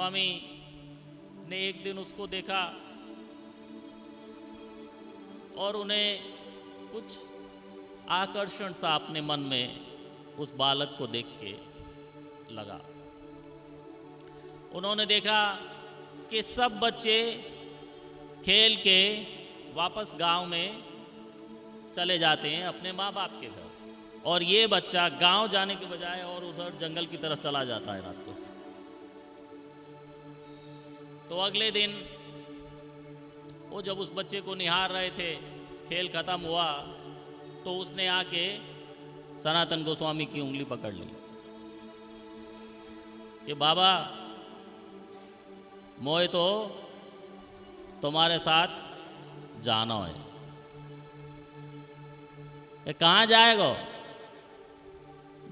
गोस्वामी ने एक दिन उसको देखा और उन्हें कुछ आकर्षण सा अपने मन में उस बालक को देख के लगा। उन्होंने देखा कि सब बच्चे खेल के वापस गांव में चले जाते हैं अपने माँ बाप के घर, और ये बच्चा गांव जाने के बजाय और उधर जंगल की तरफ चला जाता है रात को। तो अगले दिन वो जब उस बच्चे को निहार रहे थे, खेल खत्म हुआ तो उसने आके सनातन गोस्वामी की उंगली पकड़ ली कि बाबा मोए तो तुम्हारे साथ जाना है। कहाँ जाएगा?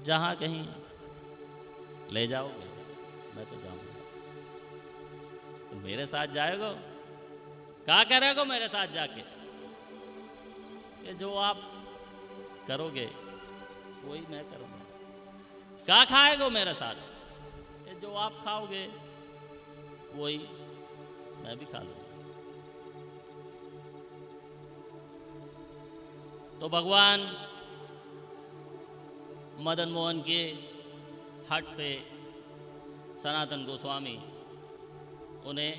जहाँ कहीं ले जाओगे मैं तो जाऊंगा। तो मेरे साथ जाएगा? क्या करेगा मेरे साथ जाके? ये जो आप करोगे वही मैं करूँगा। क्या खाएगा मेरे साथ? ये जो आप खाओगे वही मैं भी खा लूँगा। तो भगवान मदन मोहन के हट पे सनातन गोस्वामी उन्हें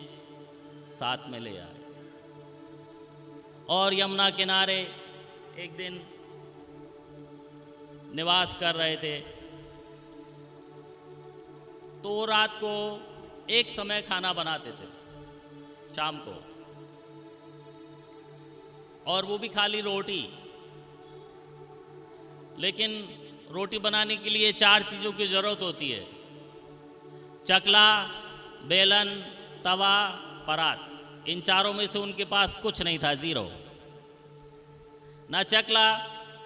साथ में ले आए और यमुना किनारे एक दिन निवास कर रहे थे। तो रात को एक समय खाना बनाते थे शाम को, और वो भी खाली रोटी। लेकिन रोटी बनाने के लिए 4 चीज़ों की ज़रूरत होती है: चकला, बेलन, तवा, परात। इन चारों में से उनके पास कुछ नहीं था, ज़ीरो। ना चकला,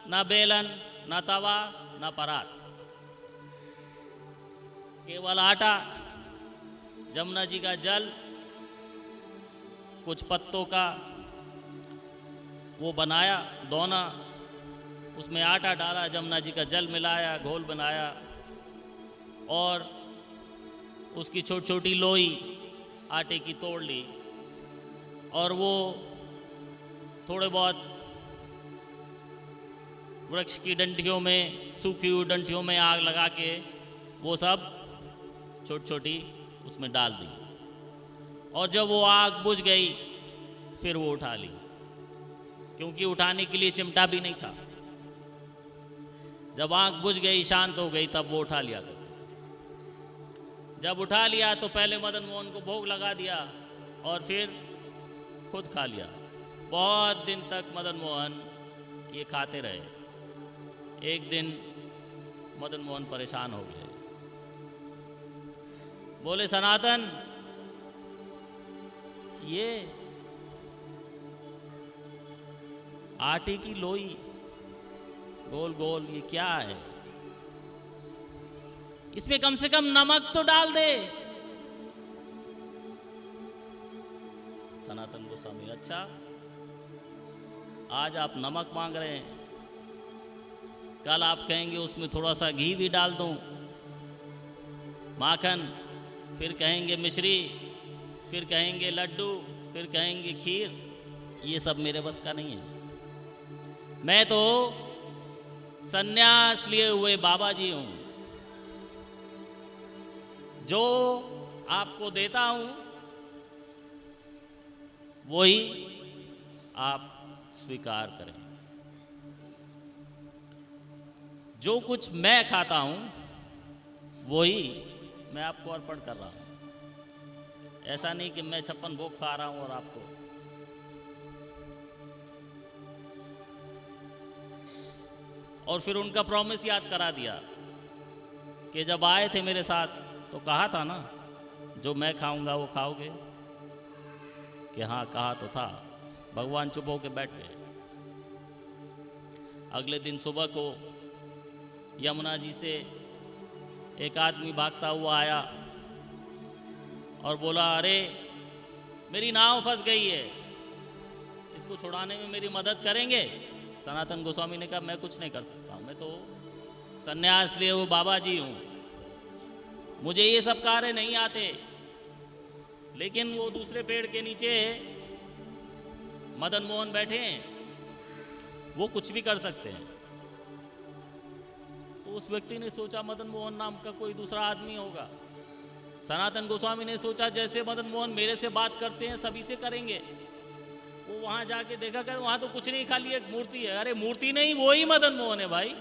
ना बेलन, ना तवा, ना परात, केवल आटा, जमुना जी का जल, कुछ पत्तों का वो बनाया दोना, उसमें आटा डाला, जमुना जी का जल मिलाया, घोल बनाया, और उसकी छोटी छोटी लोई आटे की तोड़ ली, और वो थोड़े बहुत वृक्ष की डंठियों में, सूखी हुई डंठियों में आग लगा के वो सब छोटी छोटी उसमें डाल दी। और जब वो आग बुझ गई फिर वो उठा ली, क्योंकि उठाने के लिए चिमटा भी नहीं था। जब आग बुझ गई, शांत हो गई, तब वो उठा लिया करते। जब उठा लिया तो पहले मदन मोहन को भोग लगा दिया और फिर खुद खा लिया। बहुत दिन तक मदन मोहन ये खाते रहे। एक दिन मदन मोहन परेशान हो गए, बोले सनातन ये आटे की लोई गोल गोल ये क्या है? इसमें कम से कम नमक तो डाल दे। सनातन गोस्वामी, अच्छा आज आप नमक मांग रहे हैं, कल आप कहेंगे उसमें थोड़ा सा घी भी डाल दूं, माखन, फिर कहेंगे मिश्री, फिर कहेंगे लड्डू, फिर कहेंगे खीर। ये सब मेरे बस का नहीं है। मैं तो सन्यास लिए हुए बाबा जी हूं। जो आपको देता हूं वही आप स्वीकार करें। जो कुछ मैं खाता हूं वही मैं आपको अर्पण कर रहा हूं। ऐसा नहीं कि मैं 56 भोग खा रहा हूं और आपको। और फिर उनका प्रॉमिस याद करा दिया कि जब आए थे मेरे साथ तो कहा था ना जो मैं खाऊंगा वो खाओगे। कि हाँ कहा तो था। भगवान चुप होकर बैठ गए। अगले दिन सुबह को यमुना जी से एक आदमी भागता हुआ आया और बोला, अरे मेरी नाव फंस गई है, इसको छुड़ाने में मेरी मदद करेंगे? सनातन गोस्वामी ने कहा, मैं कुछ नहीं कर सकता, मैं तो सन्यास लिए वो बाबा जी हूँ, मुझे ये सब कार्य नहीं आते। लेकिन वो दूसरे पेड़ के नीचे मदन मोहन बैठे हैं, वो कुछ भी कर सकते हैं। तो उस व्यक्ति ने सोचा मदन मोहन नाम का कोई दूसरा आदमी होगा। सनातन गोस्वामी ने सोचा जैसे मदन मोहन मेरे से बात करते हैं सभी से करेंगे। वो वहां जाके देखा कर वहां तो कुछ नहीं, खाली एक मूर्ति है। अरे मूर्ति नहीं, वो ही मदन मोहन है भाई।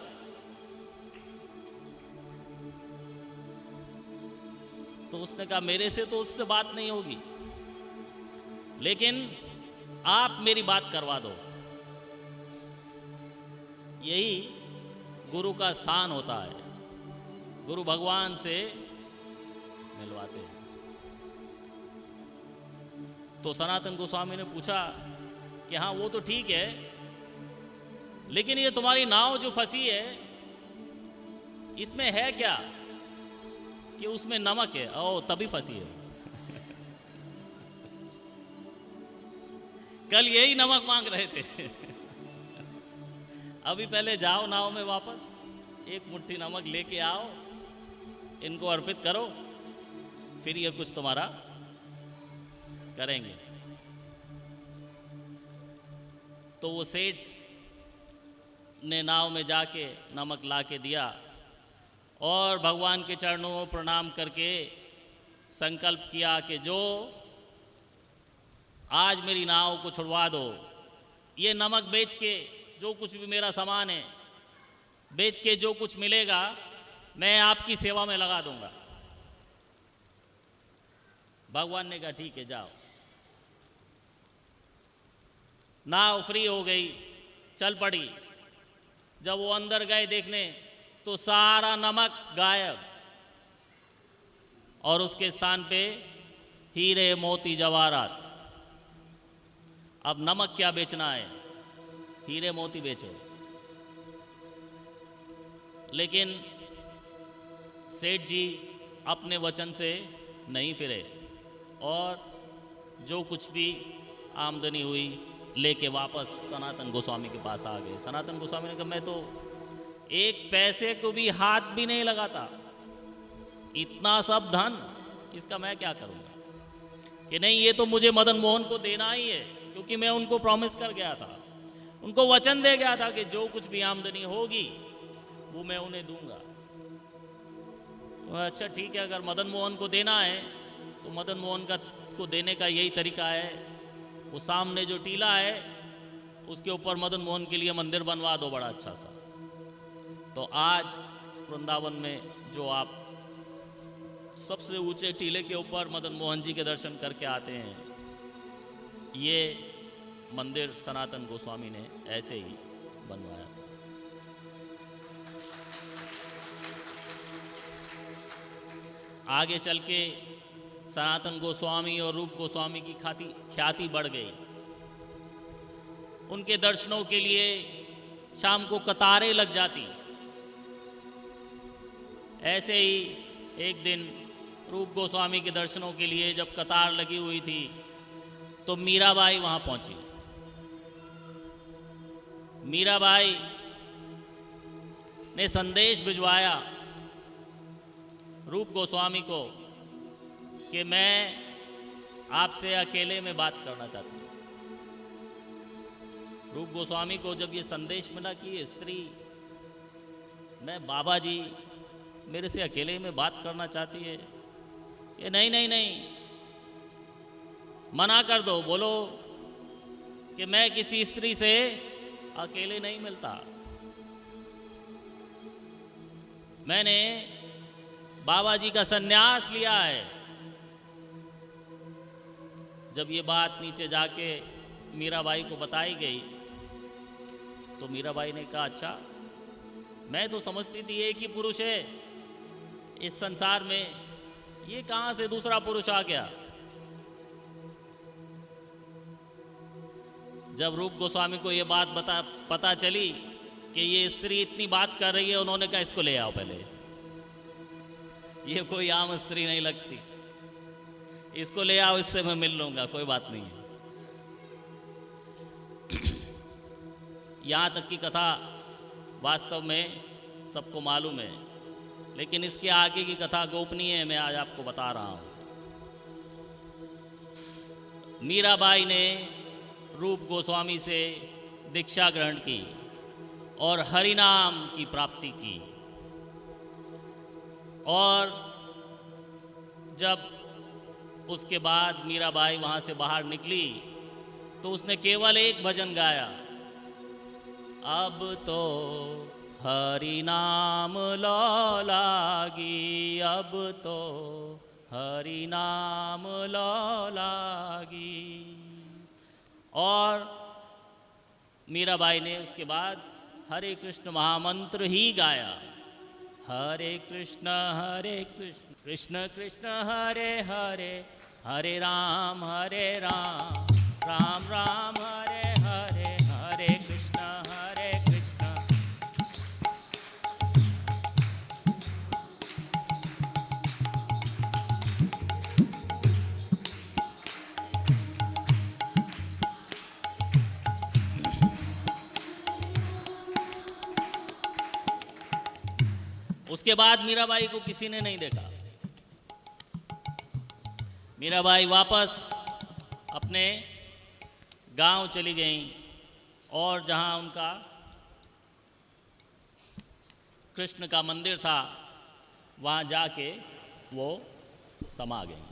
तो उसने कहा मेरे से तो उससे बात नहीं होगी, लेकिन आप मेरी बात करवा दो। यही गुरु का स्थान होता है, गुरु भगवान से मिलवाते हैं। तो सनातन गोस्वामी ने पूछा कि हाँ वो तो ठीक है, लेकिन ये तुम्हारी नाव जो फंसी है इसमें है क्या? कि उसमें नमक है। ओ तभी फंसी है। कल यही नमक मांग रहे थे। अभी पहले जाओ नाव में वापस, एक मुट्ठी नमक लेके आओ, इनको अर्पित करो, फिर ये कुछ तुम्हारा करेंगे। तो वो सेठ ने नाव में जाके नमक ला के दिया और भगवान के चरणों में प्रणाम करके संकल्प किया कि जो आज मेरी नाव को छुड़वा दो, ये नमक बेच के जो कुछ भी मेरा सामान है बेच के जो कुछ मिलेगा मैं आपकी सेवा में लगा दूंगा। भगवान ने कहा ठीक है जाओ। नाव फ्री हो गई, चल पड़ी। जब वो अंदर गए देखने तो सारा नमक गायब और उसके स्थान पे हीरे मोती जवाहरात। अब नमक क्या बेचना है, हीरे मोती बेचो। लेकिन सेठ जी अपने वचन से नहीं फिरे और जो कुछ भी आमदनी हुई लेके वापस सनातन गोस्वामी के पास आ गए। सनातन गोस्वामी ने कहा मैं तो एक पैसे को भी हाथ भी नहीं लगाता, इतना सब धन इसका मैं क्या करूँगा। कि नहीं ये तो मुझे मदन मोहन को देना ही है, क्योंकि मैं उनको प्रॉमिस कर गया था, उनको वचन दे गया था कि जो कुछ भी आमदनी होगी वो मैं उन्हें दूंगा। तो अच्छा ठीक है, अगर मदन मोहन को देना है तो मदन मोहन को देने का यही तरीका है, वो सामने जो टीला है उसके ऊपर मदन मोहन के लिए मंदिर बनवा दो बड़ा अच्छा सा। तो आज वृंदावन में जो आप सबसे ऊंचे टीले के ऊपर मदन मोहन जी के दर्शन करके आते हैं, ये मंदिर सनातन गोस्वामी ने ऐसे ही बनवाया था। आगे चल के सनातन गोस्वामी और रूप गोस्वामी की ख्याति बढ़ गई। उनके दर्शनों के लिए शाम को कतारें लग जाती। ऐसे ही एक दिन रूप गोस्वामी के दर्शनों के लिए जब कतार लगी हुई थी तो मीराबाई वहां पहुंची। मीराबाई ने संदेश भिजवाया रूप गोस्वामी को कि मैं आपसे अकेले में बात करना चाहती हूँ। रूप गोस्वामी को जब ये संदेश मिला कि ये स्त्री, मैं बाबा जी मेरे से अकेले में बात करना चाहती है, ये नहीं नहीं नहीं, मना कर दो, बोलो कि मैं किसी स्त्री से अकेले नहीं मिलता। मैंने बाबा जी का सन्यास लिया है। जब ये बात नीचे जाके मीराबाई को बताई गई तो मीराबाई ने कहा अच्छा, मैं तो समझती थी एक ही पुरुष है इस संसार में, ये कहां से दूसरा पुरुष आ गया। जब रूप गोस्वामी को ये बात पता चली कि ये स्त्री इतनी बात कर रही है, उन्होंने कहा इसको ले आओ पहले, ये कोई आम स्त्री नहीं लगती, इसको ले आओ, इससे मैं मिल लूंगा, कोई बात नहीं है। यहां तक की कथा वास्तव में सबको मालूम है, लेकिन इसके आगे की कथा गोपनीय है, मैं आज आपको बता रहा हूं। मीराबाई ने रूप गोस्वामी से दीक्षा ग्रहण की और हरिनाम की प्राप्ति की। और जब उसके बाद मीराबाई वहाँ से बाहर निकली तो उसने केवल एक भजन गाया, अब तो हरि नाम लो लागी, अब तो हरि नाम लो लागी। और मीराबाई ने उसके बाद हरे कृष्ण महामंत्र ही गाया, हरे कृष्ण कृष्ण कृष्ण हरे हरे, हरे राम राम राम हरे हरे, हरे कृष्ण हरे कृष्ण। उसके बाद मीराबाई को किसी ने नहीं देखा। मीराबाई वापस अपने गांव चली गईं और जहां उनका कृष्ण का मंदिर था वहां जाके वो समा गईं।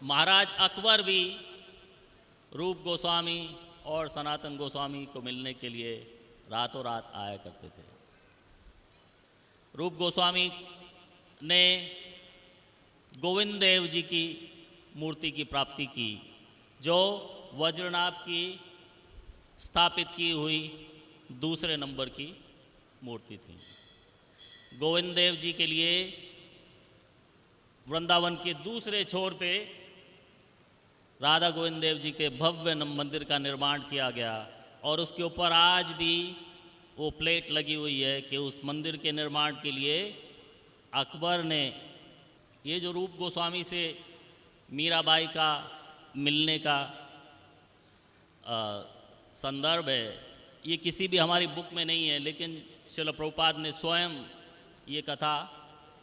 महाराज अकबर भी रूप गोस्वामी और सनातन गोस्वामी को मिलने के लिए रातों रात आया करते थे। रूप गोस्वामी ने गोविंद देव जी की मूर्ति की प्राप्ति की, जो वज्रनाभ की स्थापित की हुई दूसरे नंबर की मूर्ति थी। गोविंद देव जी के लिए वृंदावन के दूसरे छोर पे राधा गोविंद देव जी के भव्य मंदिर का निर्माण किया गया और उसके ऊपर आज भी वो प्लेट लगी हुई है कि उस मंदिर के निर्माण के लिए अकबर ने, ये जो रूप गोस्वामी से मीराबाई का मिलने का संदर्भ है, ये किसी भी हमारी बुक में नहीं है, लेकिन श्रील प्रभुपाद ने स्वयं ये कथा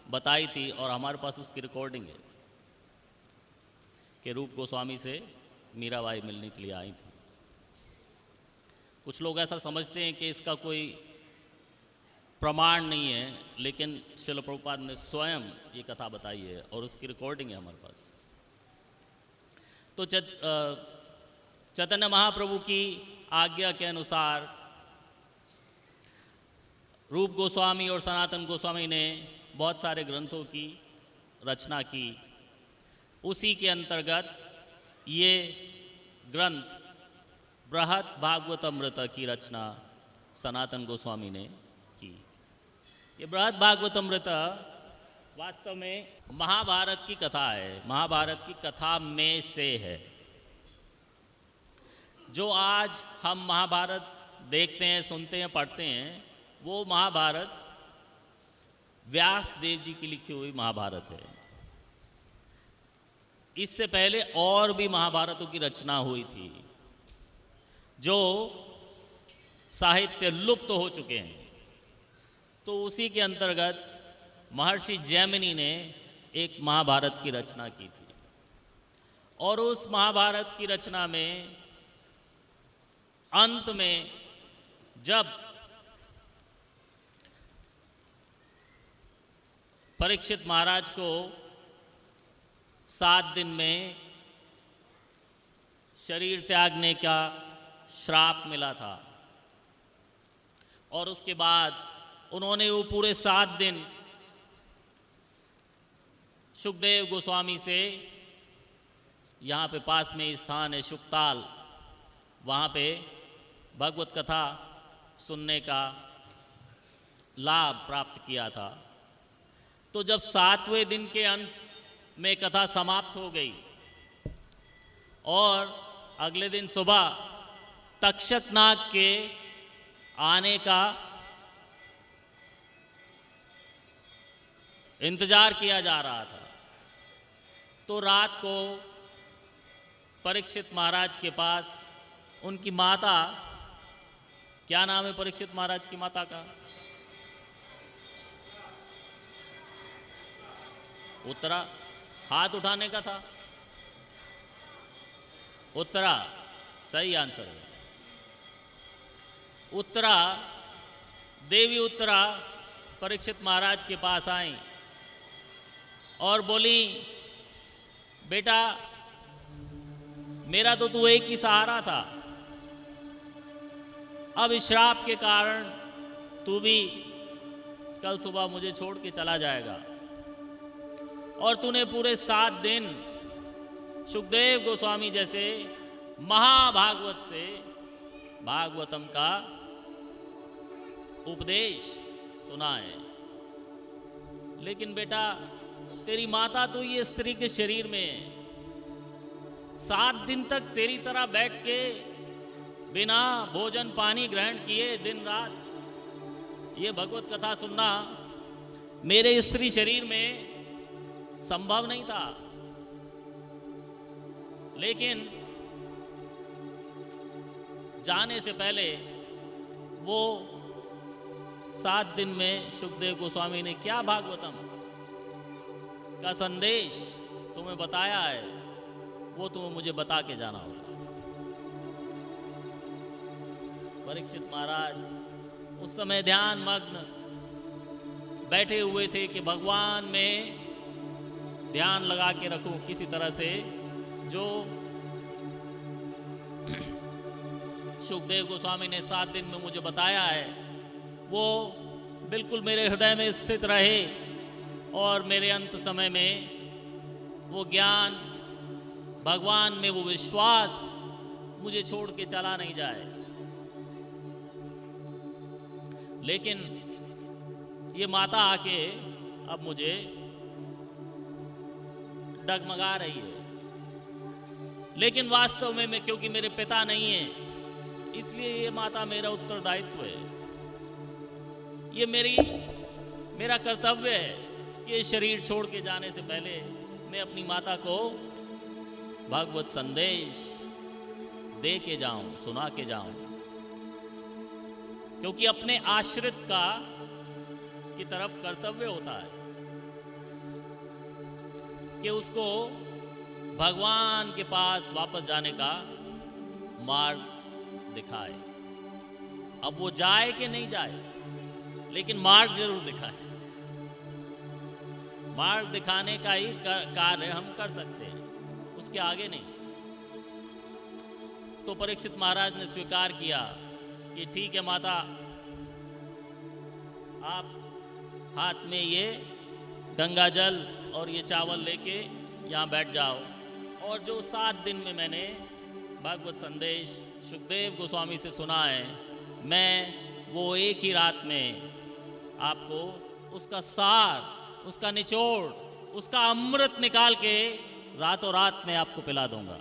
बताई थी और हमारे पास उसकी रिकॉर्डिंग है कि रूप गोस्वामी से मीराबाई मिलने के लिए आई थी। कुछ लोग ऐसा समझते हैं कि इसका कोई प्रमाण नहीं है, लेकिन श्रील प्रभुपाद ने स्वयं ये कथा बताई है और उसकी रिकॉर्डिंग है हमारे पास। तो चैतन्य महाप्रभु की आज्ञा के अनुसार रूप गोस्वामी और सनातन गोस्वामी ने बहुत सारे ग्रंथों की रचना की। उसी के अंतर्गत ये ग्रंथ बृहद भागवतमृत की रचना सनातन गोस्वामी ने की। ये बृहद भागवतमृत वास्तव में महाभारत की कथा है, महाभारत की कथा में से है। जो आज हम महाभारत देखते हैं, सुनते हैं, पढ़ते हैं, वो महाभारत व्यास देव जी की लिखी हुई महाभारत है। इससे पहले और भी महाभारतों की रचना हुई थी जो साहित्य लुप्त हो चुके हैं। तो उसी के अंतर्गत महर्षि जैमिनी ने एक महाभारत की रचना की थी और उस महाभारत की रचना में अंत में जब परीक्षित महाराज को 7 दिन में शरीर त्यागने का श्राप मिला था और उसके बाद उन्होंने वो पूरे 7 दिन सुखदेव गोस्वामी से, यहाँ पे पास में स्थान है शुकताल, वहाँ पे भगवत कथा सुनने का लाभ प्राप्त किया था। तो जब 7वें दिन के अंत में कथा समाप्त हो गई और अगले दिन सुबह तक्षक नाग के आने का इंतजार किया जा रहा था, तो रात को परीक्षित महाराज के पास उनकी माता, क्या नाम है परीक्षित महाराज की माता का? उत्तरा। हाथ उठाने का था। उत्तरा सही आंसर है। उत्तरा, देवी उत्तरा परीक्षित महाराज के पास आई और बोली, बेटा मेरा तो तू एक ही सहारा था, अब इस श्राप के कारण तू भी कल सुबह मुझे छोड़ के चला जाएगा। और तूने पूरे 7 दिन सुखदेव गोस्वामी जैसे महाभागवत से भागवतम का उपदेश सुना है, लेकिन बेटा तेरी माता तो ये स्त्री के शरीर में 7 दिन तक तेरी तरह बैठ के बिना भोजन पानी ग्रहण किए दिन रात ये भगवत कथा सुनना मेरे स्त्री शरीर में संभव नहीं था। लेकिन जाने से पहले वो 7 दिन में सुखदेव गोस्वामी ने क्या भागवतम का संदेश तुम्हें बताया है, वो तुम्हें मुझे बता के जाना होगा। परीक्षित महाराज उस समय ध्यान मग्न बैठे हुए थे कि भगवान में ध्यान लगा के रखूं किसी तरह से। जो सुखदेव गोस्वामी ने 7 दिन में मुझे बताया है वो बिल्कुल मेरे हृदय में स्थित रहे और मेरे अंत समय में वो ज्ञान, भगवान में वो विश्वास मुझे छोड़ के चला नहीं जाए। लेकिन ये माता आके अब मुझे डगमगा रही है। लेकिन वास्तव में मैं, क्योंकि मेरे पिता नहीं है, इसलिए ये माता मेरा उत्तरदायित्व है। ये मेरा कर्तव्य है कि ये शरीर छोड़ के जाने से पहले मैं अपनी माता को भागवत संदेश दे के जाऊं, सुना के जाऊं। क्योंकि अपने आश्रित का की तरफ कर्तव्य होता है कि उसको भगवान के पास वापस जाने का मार्ग दिखाए। अब वो जाए कि नहीं जाए, लेकिन मार्ग जरूर दिखाए। मार्ग दिखाने का ही कार्य हम कर सकते हैं, उसके आगे नहीं। तो परीक्षित महाराज ने स्वीकार किया कि ठीक है माता, आप हाथ में ये गंगा जल और ये चावल लेके यहाँ बैठ जाओ, और जो 7 दिन में मैंने भागवत संदेश सुखदेव गोस्वामी से सुना है, मैं वो एक ही रात में आपको उसका सार, उसका निचोड़, उसका अमृत निकाल के रातों रात में आपको पिला दूंगा।